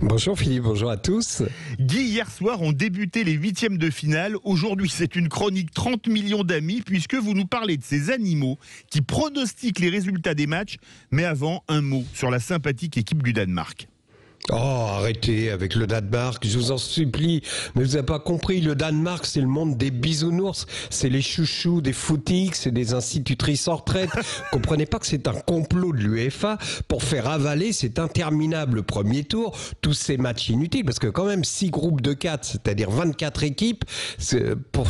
Bonjour Philippe, bonjour à tous. Guy, hier soir ont débuté les huitièmes de finale. Aujourd'hui, c'est une chronique 30 millions d'amis puisque vous nous parlez de ces animaux qui pronostiquent les résultats des matchs. Mais avant, un mot sur la sympathique équipe du Danemark. Oh, arrêtez avec le Danemark, je vous en supplie. Mais vous n'avez pas compris, le Danemark, c'est le monde des bisounours. C'est les chouchous des footix, c'est des institutrices en retraite. Comprenez pas que c'est un complot de l'UEFA pour faire avaler cet interminable premier tour, tous ces matchs inutiles. Parce que quand même, 6 groupes de 4, c'est-à-dire 24 équipes, pour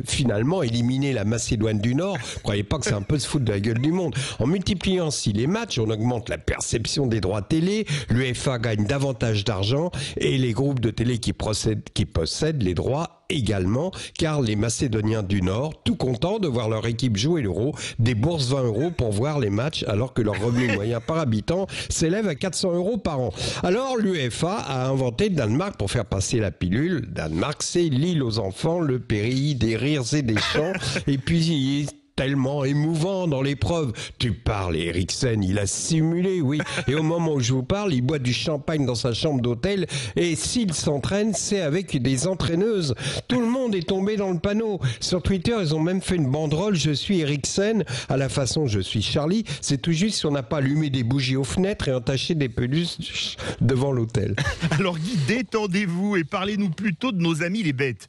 finalement éliminer la Macédoine du Nord. Vous croyez pas que c'est un peu se foutre de la gueule du monde? En multipliant ainsi les matchs, on augmente la perception des droits télé, l'UEFA gagne davantage d'argent et les groupes de télé qui possèdent les droits également, car les Macédoniens du Nord, tout contents de voir leur équipe jouer l'Euro, déboursent 20 € pour voir les matchs alors que leur revenu moyen par habitant s'élève à 400 € par an. Alors l'UEFA a inventé le Danemark pour faire passer la pilule. Danemark, c'est l'île aux enfants, le pays des rires et des chants, et puis tellement émouvant dans l'épreuve. Tu parles, Eriksen, il a simulé, oui. Et au moment où je vous parle, il boit du champagne dans sa chambre d'hôtel. Et s'il s'entraîne, c'est avec des entraîneuses. Tout le monde est tombé dans le panneau. Sur Twitter, ils ont même fait une banderole. Je suis Eriksen, à la façon je suis Charlie. C'est tout juste si on n'a pas allumé des bougies aux fenêtres et entaché des peluches devant l'hôtel. Alors Guy, détendez-vous et parlez-nous plutôt de nos amis les bêtes.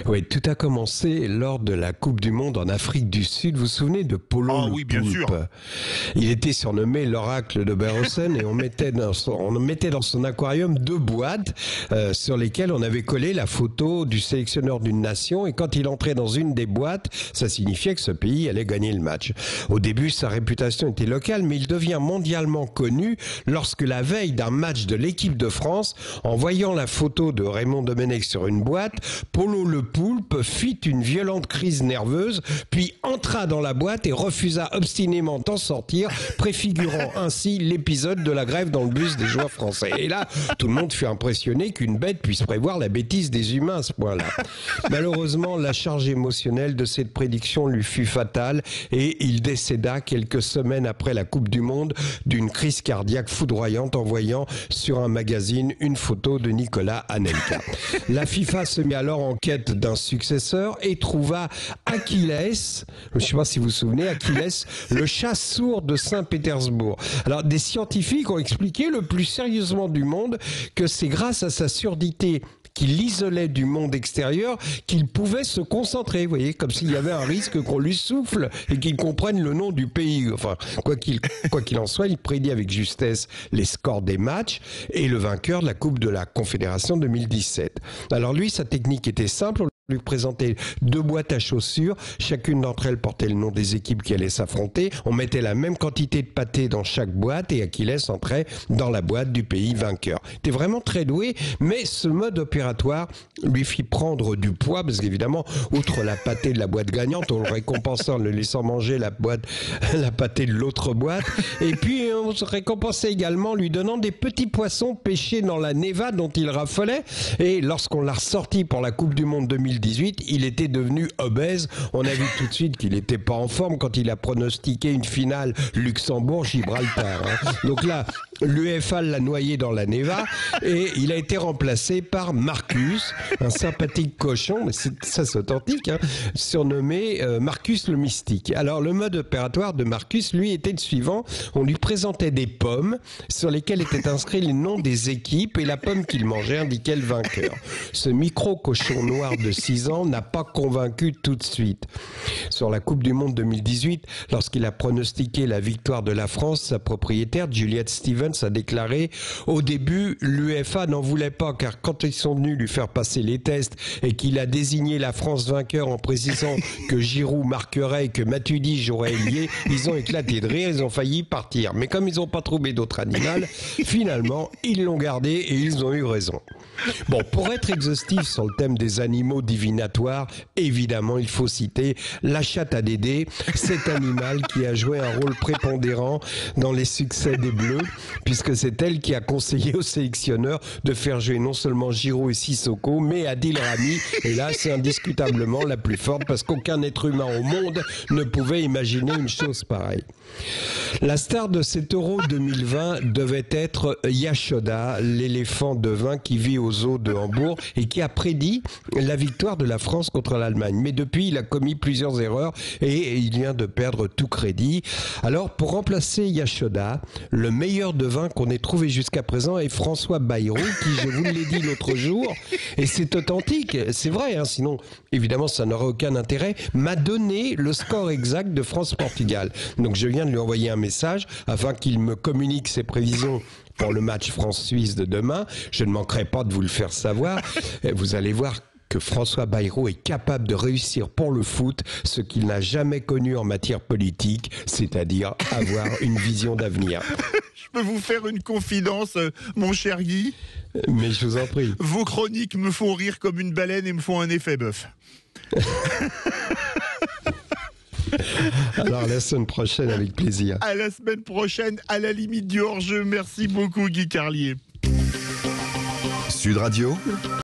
Oui, tout a commencé lors de la Coupe du Monde en Afrique du Sud. Vous vous souvenez de Polo le oui, bien Poulpe? sûr. Il était surnommé l'oracle de Berhausen et on mettait dans son aquarium 2 boîtes sur lesquelles on avait collé la photo du sélectionneur d'une nation, et quand il entrait dans une des boîtes, ça signifiait que ce pays allait gagner le match. Au début, sa réputation était locale, mais il devient mondialement connu lorsque la veille d'un match de l'équipe de France, en voyant la photo de Raymond Domenech sur une boîte, Polo le Poulpe fit une violente crise nerveuse, puis entra dans la boîte et refusa obstinément d'en sortir, préfigurant ainsi l'épisode de la grève dans le bus des joueurs français. Et là, tout le monde fut impressionné qu'une bête puisse prévoir la bêtise des humains à ce point-là. Malheureusement, la charge émotionnelle de cette prédiction lui fut fatale et il décéda quelques semaines après la Coupe du Monde d'une crise cardiaque foudroyante en voyant sur un magazine une photo de Nicolas Anelka. La FIFA se mit alors en quête d'un successeur et trouva Achilles, je ne sais pas si vous vous souvenez, Achilles, le chat sourd de Saint-Pétersbourg. Alors des scientifiques ont expliqué le plus sérieusement du monde que c'est grâce à sa surdité qu'il l'isolait du monde extérieur, qu'il pouvait se concentrer, vous voyez, comme s'il y avait un risque qu'on lui souffle et qu'il comprenne le nom du pays. Enfin, quoi qu'il en soit, il prédit avec justesse les scores des matchs et le vainqueur de la Coupe de la Confédération 2017. Alors lui, sa technique était simple. Lui présenter 2 boîtes à chaussures, chacune d'entre elles portait le nom des équipes qui allaient s'affronter. On mettait la même quantité de pâté dans chaque boîte et Achilles entrait dans la boîte du pays vainqueur. Il était vraiment très doué, mais ce mode opératoire lui fit prendre du poids parce qu'évidemment, outre la pâté de la boîte gagnante, on le récompensait en le laissant manger la pâté de l'autre boîte. Et puis on se récompensait également en lui donnant des petits poissons pêchés dans la Neva dont il raffolait. Et lorsqu'on l'a ressorti pour la Coupe du Monde 2018, il était devenu obèse. On a vu tout de suite qu'il n'était pas en forme quand il a pronostiqué une finale Luxembourg-Gibraltar. Donc là, l'UEFA l'a noyé dans la Neva et il a été remplacé par Marcus, un sympathique cochon, mais c'est authentique, surnommé Marcus le Mystique. Alors le mode opératoire de Marcus, lui, était le suivant. On lui présentait des pommes sur lesquelles étaient inscrits les noms des équipes et la pomme qu'il mangeait indiquait le vainqueur. Ce micro-cochon noir de 6 ans n'a pas convaincu tout de suite. Sur la Coupe du Monde 2018, lorsqu'il a pronostiqué la victoire de la France, sa propriétaire, Juliette Stevens, a déclaré « Au début, l'UEFA n'en voulait pas, car quand ils sont venus lui faire passer les tests et qu'il a désigné la France vainqueur en précisant que Giroud marquerait et que Matuidi jouerait ailier, ils ont éclaté de rire, ils ont failli partir. Mais comme ils n'ont pas trouvé d'autre animal, finalement, ils l'ont gardé et ils ont eu raison. » Bon, pour être exhaustif sur le thème des animaux divinatoires, évidemment, il faut citer la chatte à Dédé, cet animal qui a joué un rôle prépondérant dans les succès des Bleus. puisque c'est elle qui a conseillé au sélectionneur de faire jouer non seulement Giroud et Sissoko, mais Adil Rami. Et là, c'est indiscutablement la plus forte, parce qu'aucun être humain au monde ne pouvait imaginer une chose pareille. La star de cet Euro 2020 devait être Yashoda, l'éléphant de vin qui vit au zoo de Hambourg et qui a prédit la victoire de la France contre l'Allemagne. Mais depuis, il a commis plusieurs erreurs et il vient de perdre tout crédit. Alors, pour remplacer Yashoda, le meilleur devin qu'on ait trouvé jusqu'à présent est François Bayrou, qui, je vous l'ai dit l'autre jour, et c'est authentique, c'est vrai, hein, sinon, évidemment, ça n'aurait aucun intérêt, m'a donné le score exact de France-Portugal. Donc, je viens de lui envoyer un message afin qu'il me communique ses prévisions pour le match France-Suisse de demain. Je ne manquerai pas de vous le faire savoir. Vous allez voir que François Bayrou est capable de réussir pour le foot ce qu'il n'a jamais connu en matière politique, c'est-à-dire avoir une vision d'avenir. Je peux vous faire une confidence, mon cher Guy? Mais je vous en prie. Vos chroniques me font rire comme une baleine et me font un effet bœuf. Alors, la semaine prochaine, avec plaisir. À la semaine prochaine, à la limite du hors-jeu. Merci beaucoup, Guy Carlier. Sud Radio